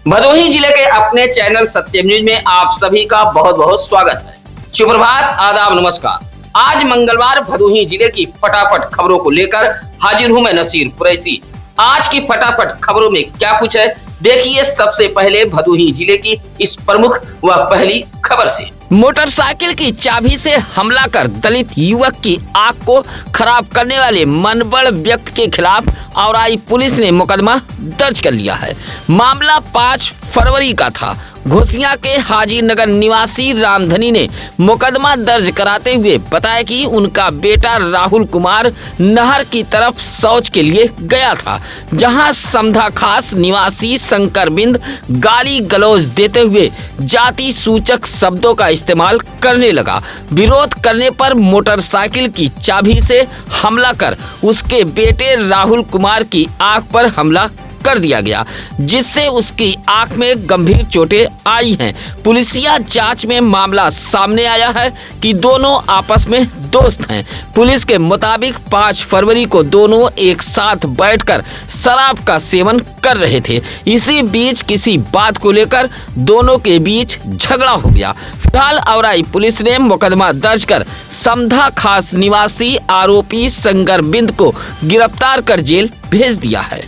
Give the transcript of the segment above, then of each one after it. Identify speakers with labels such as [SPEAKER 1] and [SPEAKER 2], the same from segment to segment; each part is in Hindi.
[SPEAKER 1] भदोही जिले के अपने चैनल सत्यम न्यूज में आप सभी का बहुत बहुत स्वागत है। सुप्रभात, आदाब, नमस्कार। आज मंगलवार भदोही जिले की फटाफट खबरों को लेकर हाजिर हूं मैं नसीर कुरैशी। आज की फटाफट खबरों में क्या कुछ है, देखिए सबसे पहले भदोही जिले की इस प्रमुख व पहली खबर से। मोटरसाइकिल की चाबी से हमला कर दलित युवक की आंख को खराब करने वाले मनबड़ व्यक्ति के खिलाफ औराई पुलिस ने मुकदमा दर्ज कर लिया है। मामला 5 फरवरी का था। घोसिया के हाजी नगर निवासी रामधनी ने मुकदमा दर्ज कराते हुए बताया कि उनका बेटा राहुल कुमार नहर की तरफ शौच के लिए गया था, जहां समधा खास निवासी शंकर बिंद गाली गलौज देते हुए जाति सूचक शब्दों का इस्तेमाल करने लगा। विरोध करने पर मोटरसाइकिल की चाबी से हमला कर उसके बेटे राहुल कुमार की आंख पर हमला कर दिया गया, जिससे उसकी आंख में गंभीर चोटें आई हैं। पुलिसिया जांच में मामला सामने आया है कि दोनों आपस में दोस्त हैं। पुलिस के मुताबिक 5 फरवरी को दोनों एक साथ बैठकर शराब का सेवन कर रहे थे। इसी बीच किसी बात को लेकर दोनों के बीच झगड़ा हो गया। फिलहाल औराई पुलिस ने मुकदमा दर्ज कर समधा खास निवासी आरोपी शंकर बिंद को गिरफ्तार कर जेल भेज दिया है।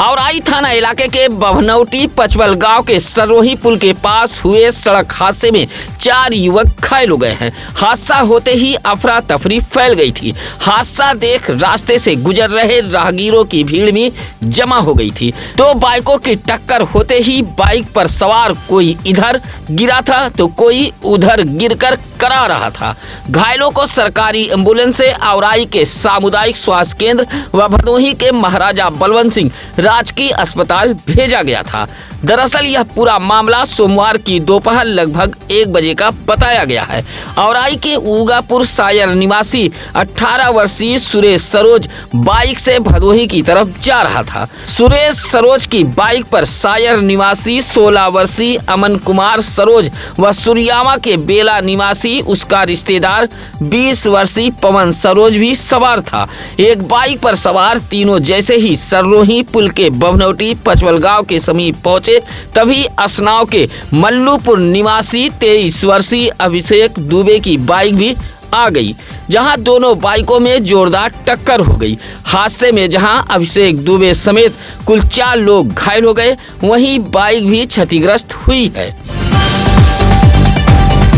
[SPEAKER 1] औराई थाना इलाके के बभनौटी पचवल गांव के सरोही पुल के पास हुए सड़क हादसे में 4 युवक घायल हो गए हैं। हादसा होते ही अफरा तफरी फैल गई थी। हादसा देख रास्ते से गुजर रहे राहगीरों की भीड़ भी जमा हो गई थी। 2 बाइकों की टक्कर होते ही बाइक पर सवार कोई इधर गिरा था तो कोई उधर गिरकर करा रहा था। घायलों को सरकारी एम्बुलेंस से औराई के सामुदायिक स्वास्थ्य केंद्र व भदोही के महाराजा बलवंत सिंह राजकीय अस्पताल भेजा गया था। दरअसल यह पूरा मामला सोमवार की दोपहर लगभग 1 बजे का बताया गया है। औराई के ऊगापुर सायर निवासी 18 वर्षीय सुरेश सरोज बाइक से भदोही की तरफ जा रहा था। सुरेश सरोज की बाइक पर सायर निवासी 16 वर्षीय अमन कुमार सरोज व सुरियामा के बेला निवासी उसका रिश्तेदार 20 वर्षीय पवन सरोज भी सवार था। एक बाइक पर सवार तीनों जैसे ही सरोही पुल के बभनौटी पचवल गांव के समीप पहुंचे, तभी असनाव के मल्लूपुर निवासी 23 वर्षीय अभिषेक दुबे की बाइक भी आ गई, जहां दोनों बाइकों में जोरदार टक्कर हो गई। हादसे में जहां अभिषेक दुबे समेत कुल 4 लोग घायल हो गए, वहीं बाइक भी क्षतिग्रस्त हुई है।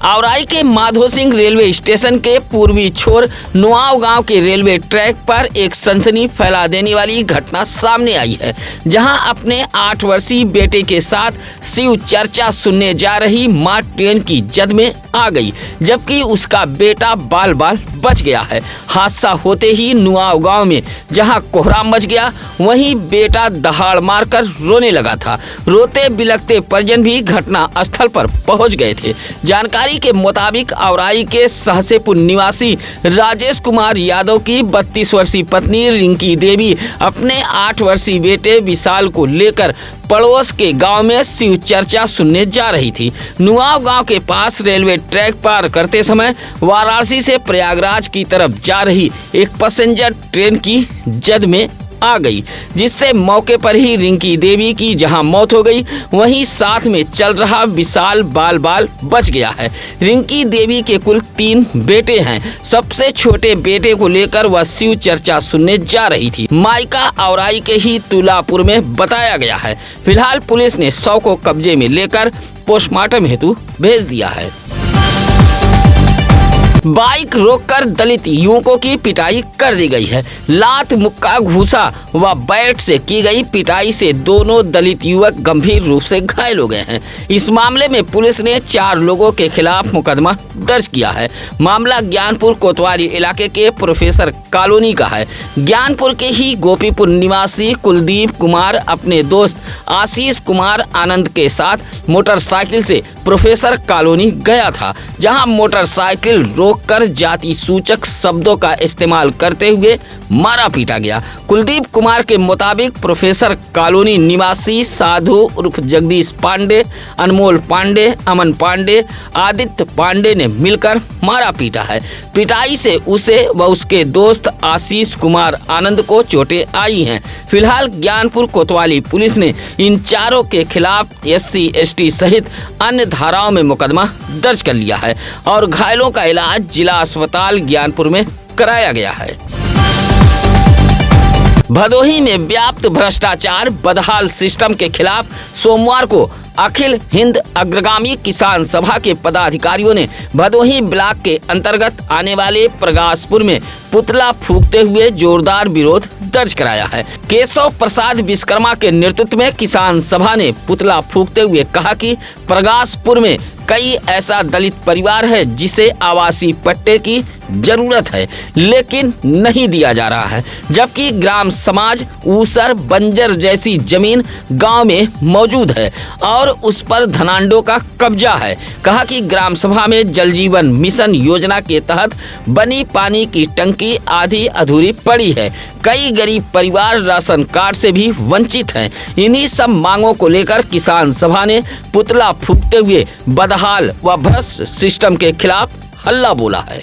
[SPEAKER 1] औराई के माधो सिंह रेलवे स्टेशन के पूर्वी छोर नुआव गांव के रेलवे ट्रैक पर एक सनसनी फैला देने वाली घटना सामने आई है, जहां अपने 8 वर्षीय बेटे के साथ शिव चर्चा सुनने जा रही मां ट्रेन की जद में आ गई, जबकि उसका बेटा बाल बाल बच गया है। हादसा होते ही नुआव गांव में जहां कोहराम मच गया, वहीं बेटा दहाड़ मारकर रोने लगा था। रोते बिलखते परिजन भी घटना स्थल पर पहुंच गए थे। जानकारी के मुताबिक औराई के सहसेपुर निवासी राजेश कुमार यादव की 32 वर्षीय पत्नी रिंकी देवी अपने 8 वर्षीय बेटे विशाल को लेकर पड़ोस के गांव में शिव चर्चा सुनने जा रही थी। नुआव गांव के पास रेलवे ट्रैक पार करते समय वाराणसी से प्रयागराज की तरफ जा रही एक पैसेंजर ट्रेन की जद में आ गई, जिससे मौके पर ही रिंकी देवी की जहां मौत हो गई, वहीं साथ में चल रहा विशाल बाल बाल बच गया है। रिंकी देवी के कुल 3 बेटे हैं। सबसे छोटे बेटे को लेकर वह शिव चर्चा सुनने जा रही थी। मायका औराई के ही तुलापुर में बताया गया है। फिलहाल पुलिस ने शव को कब्जे में लेकर पोस्टमार्टम हेतु भेज दिया है। बाइक रोककर दलित युवकों की पिटाई कर दी गई है। लात, मुक्का, घूसा व बैट से की गई पिटाई से दोनों दलित युवक गंभीर रूप से घायल हो गए हैं। इस मामले में पुलिस ने 4 लोगों के खिलाफ मुकदमा दर्ज किया है। मामला ज्ञानपुर कोतवाली इलाके के प्रोफेसर कॉलोनी का है। ज्ञानपुर के ही गोपीपुर निवासी कुलदीप कुमार अपने दोस्त आशीष कुमार आनंद के साथ मोटरसाइकिल से प्रोफेसर कॉलोनी गया था, जहां मोटरसाइकिल रोककर जाति सूचक शब्दों का इस्तेमाल करते हुए मारा पीटा गया। कुलदीप कुमार के मुताबिक प्रोफेसर कॉलोनी निवासी साधु उर्फ जगदीश पांडे, अनमोल पांडे, अमन पांडे, आदित्य पांडे ने मिलकर मारा पीटा है। पिटाई से उसे व उसके दोस्त पदस्थ आशीष कुमार आनंद को चोटें आई हैं। फिलहाल ज्ञानपुर कोतवाली पुलिस ने इन चारों के खिलाफ SC/ST सहित अन्य धाराओं में मुकदमा दर्ज कर लिया है और घायलों का इलाज जिला अस्पताल ज्ञानपुर में कराया गया है। भदोही में व्याप्त भ्रष्टाचार बदहाल सिस्टम के खिलाफ सोमवार को अखिल हिंद अग्रगामी किसान सभा के पदाधिकारियों ने भदोही ब्लॉक के अंतर्गत आने वाले प्रकाशपुर में पुतला फूंकते हुए जोरदार विरोध दर्ज कराया है। केशव प्रसाद विश्वकर्मा के नेतृत्व में किसान सभा ने पुतला फूंकते हुए कहा कि प्रकाशपुर में कई ऐसा दलित परिवार है जिसे आवासीय पट्टे की जरूरत है लेकिन नहीं दिया जा रहा है, जबकि ग्राम समाज ऊसर बंजर जैसी जमीन गांव में मौजूद है और उस पर धनांडों का कब्जा है। कहा कि ग्राम सभा में जल जीवन मिशन योजना के तहत बनी पानी की टंकी आधी अधूरी पड़ी है। कई गरीब परिवार राशन कार्ड से भी वंचित हैं। इन्हीं सब मांगों को लेकर किसान सभा ने पुतला फूंकते हुए बदहाल व भ्रष्ट सिस्टम के खिलाफ हल्ला बोला है।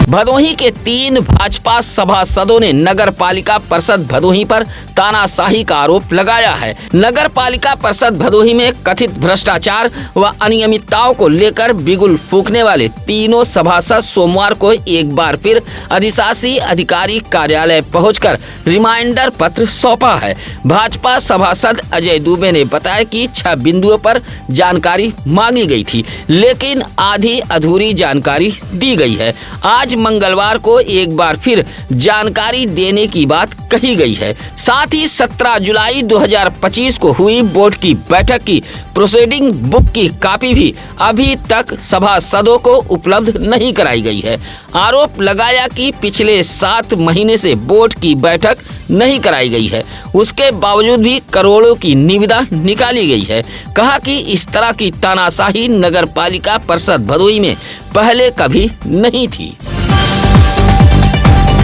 [SPEAKER 1] भदोही के 3 भाजपा सभासदों ने नगर पालिका परिषद भदोही पर तानाशाही का आरोप लगाया है। नगर पालिका परिषद भदोही में कथित भ्रष्टाचार व अनियमितताओं को लेकर बिगुल फूंकने वाले तीनों सभासद सोमवार को एक बार फिर अधिशासी अधिकारी कार्यालय पहुंचकर रिमाइंडर पत्र सौंपा है। भाजपा सभासद अजय दुबे ने बताया कि 6 बिंदुओं पर जानकारी मांगी गई थी लेकिन आधी अधूरी जानकारी दी गई है। आज मंगलवार को एक बार फिर जानकारी देने की बात कही गई है। साथ ही 17 जुलाई 2025 को हुई बोर्ड की बैठक की प्रोसीडिंग बुक की कॉपी भी अभी तक सभासदों को उपलब्ध नहीं कराई गई है। आरोप लगाया कि पिछले 7 महीने से बोर्ड की बैठक नहीं कराई गई है, उसके बावजूद भी करोड़ों की निविदा निकाली गई है। कहा कि इस तरह की तानाशाही नगर पालिका परिषद भदोही में पहले कभी नहीं थी।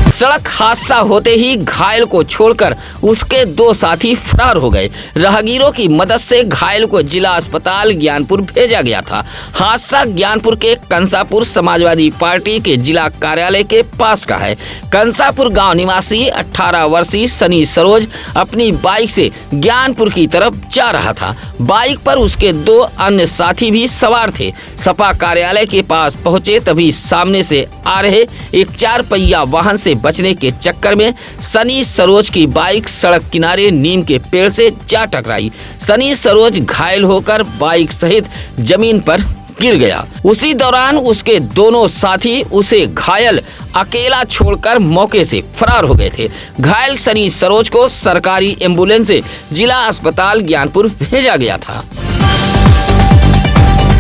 [SPEAKER 1] सड़क हादसा होते ही घायल को छोड़कर उसके 2 साथी फरार हो गए। राहगीरों की मदद से घायल को जिला अस्पताल ज्ञानपुर भेजा गया था। हादसा ज्ञानपुर के कंसापुर समाजवादी पार्टी के जिला कार्यालय के पास का है। कंसापुर गांव निवासी 18 वर्षीय सनी सरोज अपनी बाइक से ज्ञानपुर की तरफ जा रहा था। बाइक पर उसके 2 अन्य साथी भी सवार थे। सपा कार्यालय के पास पहुंचे तभी सामने से आ रहे एक 4 पहिया वाहन से बचने के चक्कर में सनी सरोज की बाइक सड़क किनारे नीम के पेड़ से जा टकराई। सनी सरोज घायल होकर बाइक सहित जमीन पर गिर गया। उसी दौरान उसके दोनों साथी उसे घायल अकेला छोड़कर मौके से फरार हो गए थे। घायल सनी सरोज को सरकारी एम्बुलेंस से जिला अस्पताल ज्ञानपुर भेजा गया था।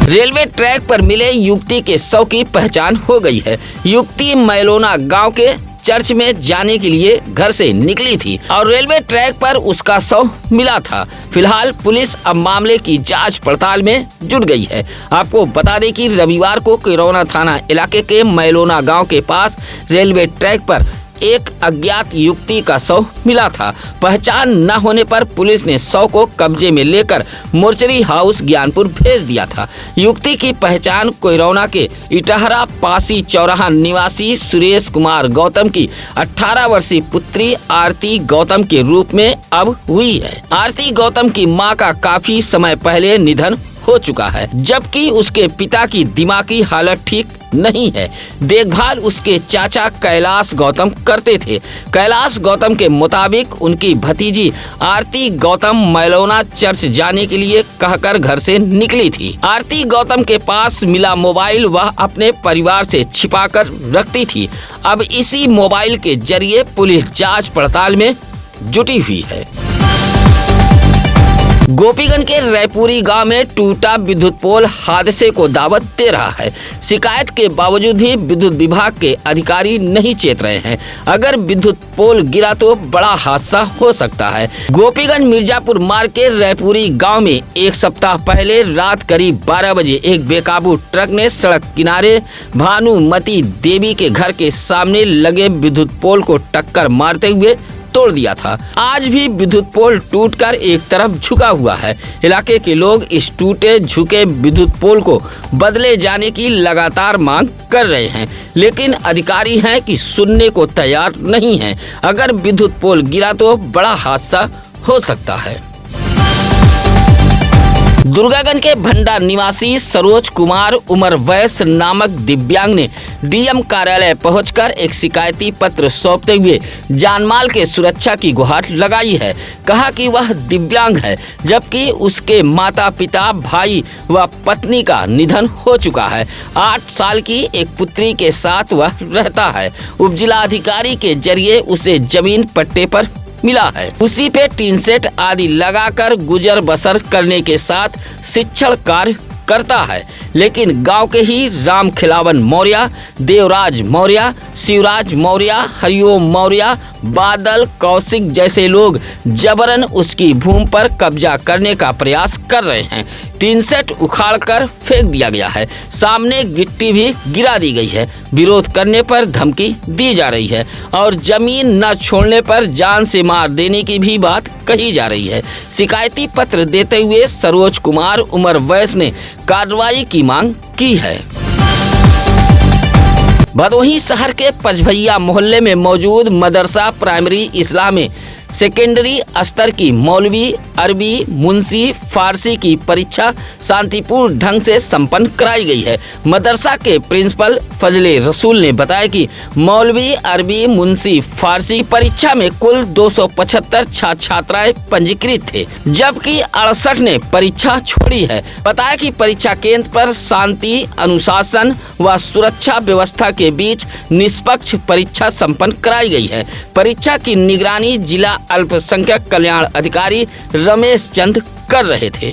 [SPEAKER 1] रेलवे ट्रैक पर मिले युवती के शव की पहचान हो गई है। युवती मैलोना गांव के चर्च में जाने के लिए घर से निकली थी और रेलवे ट्रैक पर उसका शव मिला था। फिलहाल पुलिस अब मामले की जांच पड़ताल में जुट गई है। आपको बता दें कि रविवार को किरौना थाना इलाके के मैलोना गांव के पास रेलवे ट्रैक पर एक अज्ञात युवती का शव मिला था। पहचान न होने पर पुलिस ने शव को कब्जे में लेकर मोर्चरी हाउस ज्ञानपुर भेज दिया था। युवती की पहचान कोयरौना के इटहरा पासी चौराहा निवासी सुरेश कुमार गौतम की 18 वर्षीय पुत्री आरती गौतम के रूप में अब हुई है। आरती गौतम की मां का काफी समय पहले निधन हो चुका है, जबकि उसके पिता की दिमागी हालत ठीक नहीं है। देखभाल उसके चाचा कैलाश गौतम करते थे। कैलाश गौतम के मुताबिक उनकी भतीजी आरती गौतम मैलोना चर्च जाने के लिए कहकर घर से निकली थी। आरती गौतम के पास मिला मोबाइल वह अपने परिवार से छिपाकर रखती थी। अब इसी मोबाइल के जरिए पुलिस जांच पड़ताल में जुटी हुई है। गोपीगंज के रायपुरी गांव में टूटा विद्युत पोल हादसे को दावत दे रहा है। शिकायत के बावजूद भी विद्युत विभाग के अधिकारी नहीं चेत रहे हैं। अगर विद्युत पोल गिरा तो बड़ा हादसा हो सकता है। गोपीगंज मिर्जापुर मार्ग के रायपुरी गांव में एक सप्ताह पहले रात करीब 12 बजे एक बेकाबू ट्रक ने सड़क किनारे भानुमती देवी के घर के सामने लगे विद्युत पोल को टक्कर मारते हुए तोड़ दिया था। आज भी विद्युत पोल टूटकर एक तरफ झुका हुआ है। इलाके के लोग इस टूटे झुके विद्युत पोल को बदले जाने की लगातार मांग कर रहे हैं, लेकिन अधिकारी हैं कि सुनने को तैयार नहीं हैं। अगर विद्युत पोल गिरा तो बड़ा हादसा हो सकता है। दुर्गागंज के भंडा निवासी सरोज कुमार उमर वैस नामक दिव्यांग ने डीएम कार्यालय पहुंचकर एक शिकायती पत्र सौंपते हुए जानमाल के सुरक्षा की गुहार लगाई है। कहा कि वह दिव्यांग है, जबकि उसके माता पिता, भाई व पत्नी का निधन हो चुका है। 8 साल की एक पुत्री के साथ वह रहता है। उपजिलाधिकारी के जरिए उसे जमीन पट्टे पर मिला है। उसी पे टीन सेट आदि लगाकर गुजर बसर करने के साथ शिक्षण कार्य करता है, लेकिन गांव के ही राम खिलावन मौर्य, देवराज मौर्य, शिवराज मौर्य, हरिओम मौर्य, बादल कौशिक जैसे लोग जबरन उसकी भूमि पर कब्जा करने का प्रयास कर रहे हैं। टीन सेट उखाड़कर फेंक दिया गया है। सामने गिट्टी भी गिरा दी गई है। विरोध करने पर धमकी दी जा रही है और जमीन न छोड़ने पर जान से मार देने की भी बात कही जा रही है। शिकायती पत्र देते हुए सरोज कुमार उमर वैस ने कार्रवाई की मांग की है। भदोही शहर के पचभैया मोहल्ले में मौजूद मदरसा प्राइमरी इस्लामी सेकेंडरी स्तर की मौलवी, अरबी, मुंशी, फारसी की परीक्षा शांतिपूर्ण ढंग से संपन्न कराई गई है। मदरसा के प्रिंसिपल फजले रसूल ने बताया कि मौलवी, अरबी, मुंशी, फारसी परीक्षा में कुल 275 छात्र छात्राएं पंजीकृत थे, जबकि 68 ने परीक्षा छोड़ी है। बताया कि परीक्षा केंद्र पर शांति, अनुशासन व सुरक्षा व्यवस्था के बीच निष्पक्ष परीक्षा संपन्न कराई गई है। परीक्षा की निगरानी जिला अल्पसंख्यक कल्याण अधिकारी रमेश चंद कर रहे थे।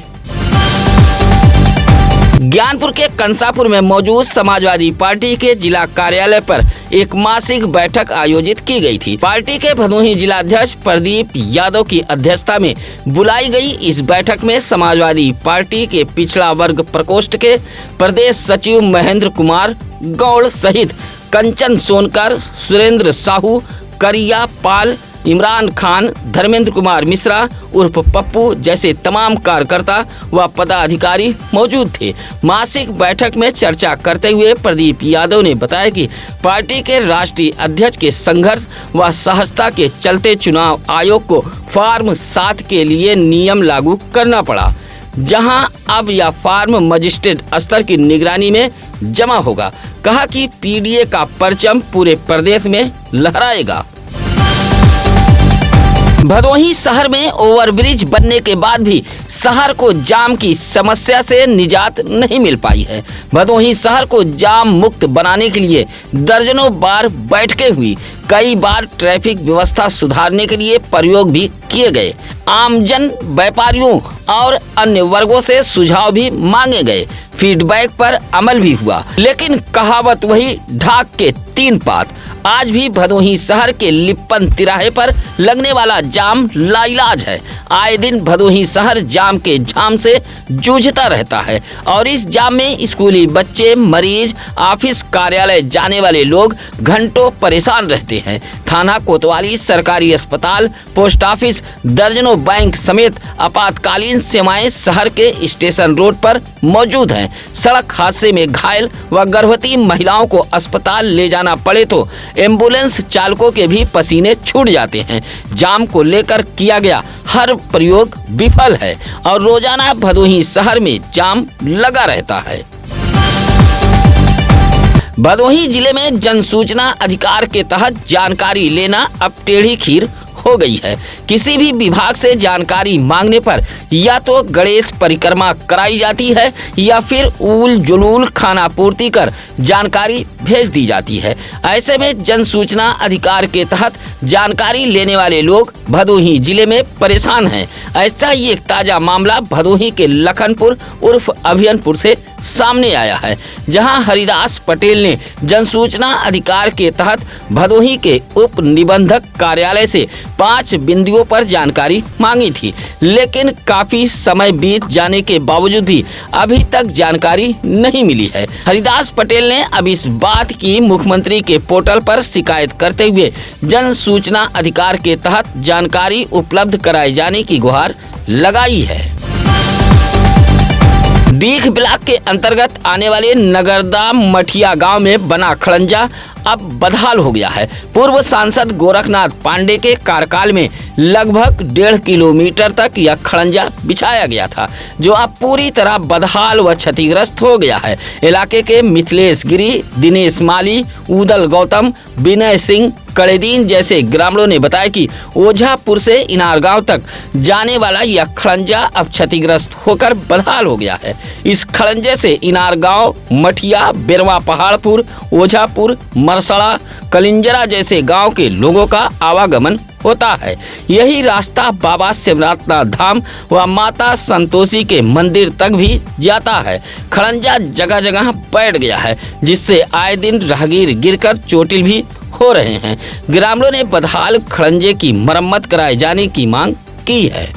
[SPEAKER 1] ज्ञानपुर के कंसापुर में मौजूद समाजवादी पार्टी के जिला कार्यालय पर एक मासिक बैठक आयोजित की गई थी। पार्टी के भदोही जिलाध्यक्ष प्रदीप यादव की अध्यक्षता में बुलाई गई इस बैठक में समाजवादी पार्टी के पिछड़ा वर्ग प्रकोष्ठ के प्रदेश सचिव महेंद्र कुमार गौड़ सहित कंचन सोनकर, सुरेंद्र साहू, करिया पाल, इमरान खान, धर्मेंद्र कुमार मिश्रा उर्फ पप्पू जैसे तमाम कार्यकर्ता व पदाधिकारी मौजूद थे। मासिक बैठक में चर्चा करते हुए प्रदीप यादव ने बताया कि पार्टी के राष्ट्रीय अध्यक्ष के संघर्ष व सहजता के चलते चुनाव आयोग को फॉर्म 7 के लिए नियम लागू करना पड़ा, जहां अब यह फॉर्म मजिस्ट्रेट स्तर की निगरानी में जमा होगा। कहा कि पीडीए का परचम पूरे प्रदेश में लहराएगा। भदोही शहर में ओवरब्रिज बनने के बाद भी शहर को जाम की समस्या से निजात नहीं मिल पाई है। भदोही शहर को जाम मुक्त बनाने के लिए दर्जनों बार बैठकें हुई, कई बार ट्रैफिक व्यवस्था सुधारने के लिए प्रयोग भी किए गए। आमजन, व्यापारियों और अन्य वर्गों से सुझाव भी मांगे गए। फीडबैक पर अमल भी हुआ, लेकिन कहावत वही, ढाक के 3 पात। आज भी भदोही शहर के लिप्पन तिराहे पर लगने वाला जाम लाइलाज है। आए दिन भदोही शहर जाम के झाम से जूझता रहता है और इस जाम में स्कूली बच्चे, मरीज, ऑफिस कार्यालय जाने वाले लोग घंटों परेशान रहते हैं। थाना कोतवाली, सरकारी अस्पताल, पोस्ट ऑफिस, दर्जनों बैंक समेत आपातकालीन सेवाएं शहर के स्टेशन रोड पर मौजूद हैं। सड़क हादसे में घायल व गर्भवती महिलाओं को अस्पताल ले जाना पड़े तो एम्बुलेंस चालकों के भी पसीने छूट जाते हैं। जाम को लेकर किया गया हर प्रयोग विफल है और रोजाना भदोही शहर में जाम लगा रहता है। भदोही जिले में जन सूचना अधिकार के तहत जानकारी लेना अब टेढ़ी खीर हो गई है। किसी भी विभाग से जानकारी मांगने पर या तो गणेश परिक्रमा कराई जाती है या फिर उल जुलूल खाना पूर्ति कर जानकारी भेज दी जाती है। ऐसे में जन सूचना अधिकार के तहत जानकारी लेने वाले लोग भदोही जिले में परेशान हैं। ऐसा ही एक ताजा मामला भदोही के लखनपुर उर्फ अभियनपुर से सामने आया है, जहां हरिदास पटेल ने जन सूचना अधिकार के तहत भदोही के उप निबंधक कार्यालय से 5 बिंदुओं पर जानकारी मांगी थी, लेकिन काफी समय बीत जाने के बावजूद भी अभी तक जानकारी नहीं मिली है। हरिदास पटेल ने अब इस बात की मुख्यमंत्री के पोर्टल पर शिकायत करते हुए जन सूचना अधिकार के तहत जानकारी उपलब्ध कराए जाने की गुहार लगाई है। डीग ब्लॉक के अंतर्गत आने वाले नगरदा मठिया गांव में बना खड़ंजा अब बदहाल हो गया है। पूर्व सांसद गोरखनाथ पांडे के कार्यकाल में लगभग 1.5 किलोमीटर तक यह खड़ंजा बिछाया गया था, जो अब पूरी तरह बदहाल व क्षतिग्रस्त हो गया है। इलाके के मिथिलेश गिरी, दिनेश माली, उदल गौतम, विनय सिंह कड़ेदीन जैसे ग्रामीणों ने बताया कि ओझापुर से इनार गांव तक जाने वाला यह खड़ंजा अब क्षतिग्रस्त होकर बदहाल हो गया है। इस खड़ंजे से इनार गांव, मठिया, बेरवा पहाड़पुर, ओझापुर, मरसड़ा, कलिंजरा जैसे गांव के लोगों का आवागमन होता है। यही रास्ता बाबा शिवनाथ धाम व माता संतोषी के मंदिर तक भी जाता है। खड़ंजा जगह जगह बैठ गया है, जिससे आए दिन राहगीर गिरकर चोटिल भी हो रहे हैं। ग्रामीणों ने बदहाल खड़ंजे की मरम्मत कराए जाने की मांग की है।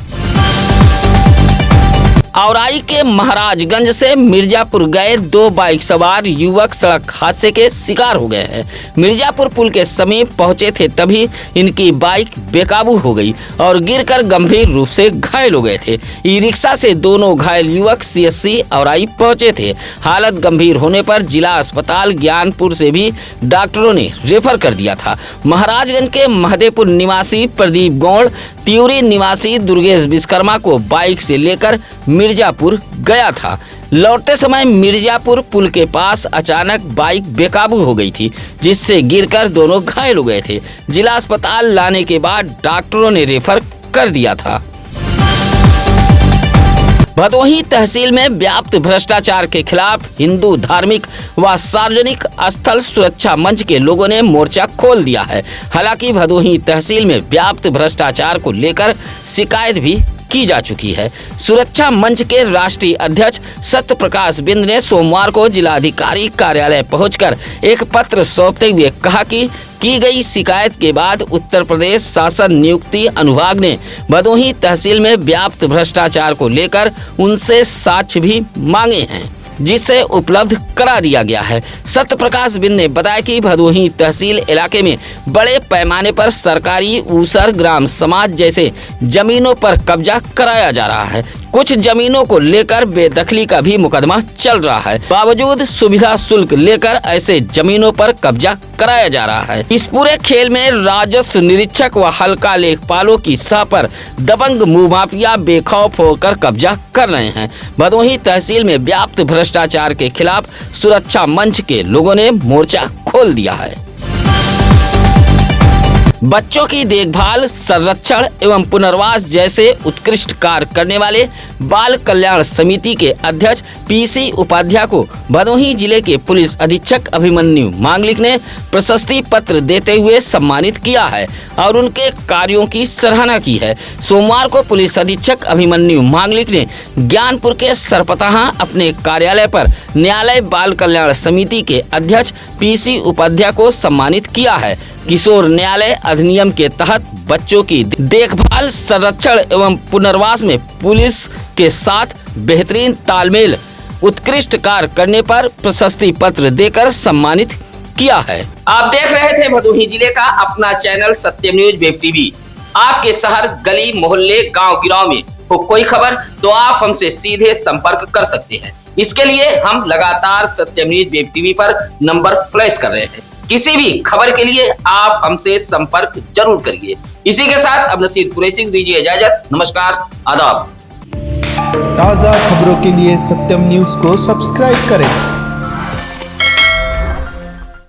[SPEAKER 1] औराई के महाराजगंज से मिर्जापुर गए 2 बाइक सवार युवक सड़क हादसे के शिकार हो गए हैं। मिर्जापुर पुल के समीप पहुंचे थे तभी इनकी बाइक बेकाबू हो गई और गिरकर गंभीर रूप से घायल हो गए थे। ई रिक्शा से दोनों घायल युवक CSC औराई पहुंचे थे। हालत गंभीर होने पर जिला अस्पताल ज्ञानपुर से भी डॉक्टरों ने रेफर कर दिया था। महाराजगंज के महदेपुर निवासी प्रदीप गौड़, त्यूरी निवासी दुर्गेश विश्वकर्मा को बाइक से लेकर मिर्जापुर गया था। लौटते समय मिर्जापुर पुल के पास अचानक बाइक बेकाबू हो गई थी, जिससे गिरकर दोनों घायल हो गए थे। जिला अस्पताल लाने के बाद डॉक्टरों ने रेफर कर दिया था। भदोही तहसील में व्याप्त भ्रष्टाचार के खिलाफ हिंदू धार्मिक व सार्वजनिक स्थल सुरक्षा मंच के लोगों ने मोर्चा खोल दिया है। हालांकि भदोही तहसील में व्याप्त भ्रष्टाचार को लेकर शिकायत भी की जा चुकी है। सुरक्षा मंच के राष्ट्रीय अध्यक्ष सत्य प्रकाश बिंद ने सोमवार को जिलाधिकारी कार्यालय पहुंचकर एक पत्र सौंपते हुए कहा कि की गई शिकायत के बाद उत्तर प्रदेश शासन नियुक्ति अनुभाग ने भदोही तहसील में व्याप्त भ्रष्टाचार को लेकर उनसे साक्ष्य भी मांगे हैं, जिसे उपलब्ध करा दिया गया है। सत्य प्रकाश बिंद ने बताया कि भदोही तहसील इलाके में बड़े पैमाने पर सरकारी ऊसर ग्राम समाज जैसे जमीनों पर कब्जा कराया जा रहा है। कुछ जमीनों को लेकर बेदखली का भी मुकदमा चल रहा है। बावजूद सुविधा शुल्क लेकर ऐसे जमीनों पर कब्जा कराया जा रहा है। इस पूरे खेल में राजस्व निरीक्षक व हल्का लेखपालों की सह पर दबंग भूमाफिया बेखौफ होकर कब्जा कर रहे हैं। भदोही तहसील में व्याप्त भ्रष्टाचार के खिलाफ सुरक्षा मंच के लोगों ने मोर्चा खोल दिया है। बच्चों की देखभाल, संरक्षण एवं पुनर्वास जैसे उत्कृष्ट कार्य करने वाले बाल कल्याण समिति के अध्यक्ष PC उपाध्याय को भदोही जिले के पुलिस अधीक्षक अभिमन्यु मांगलिक ने प्रशस्ति पत्र देते हुए सम्मानित किया है और उनके कार्यों की सराहना की है। सोमवार को पुलिस अधीक्षक अभिमन्यु मांगलिक ने ज्ञानपुर के सरपतहा अपने कार्यालय पर न्यायालय बाल कल्याण समिति के अध्यक्ष PC उपाध्याय को सम्मानित किया है। किशोर न्यायालय अधिनियम के तहत बच्चों की देखभाल, संरक्षण एवं पुनर्वास में पुलिस के साथ बेहतरीन तालमेल, उत्कृष्ट कार्य करने पर प्रशस्ति पत्र देकर सम्मानित किया है। आप देख रहे थे भदोही जिले का अपना चैनल सत्यम न्यूज वेब टीवी। आपके शहर, गली, मोहल्ले, गांव गिराव में हो कोई खबर तो आप हमसे सीधे संपर्क कर सकते हैं। इसके लिए हम लगातार सत्यम न्यूज वेब टीवी पर नंबर फ्लैश कर रहे हैं। किसी भी खबर के लिए आप हमसे संपर्क जरूर करिए। इसी के साथ अब नसीर कुरैशी को दीजिए इजाजत। नमस्कार, आदाब।
[SPEAKER 2] ताज़ा खबरों के लिए सत्यम न्यूज को सब्सक्राइब करें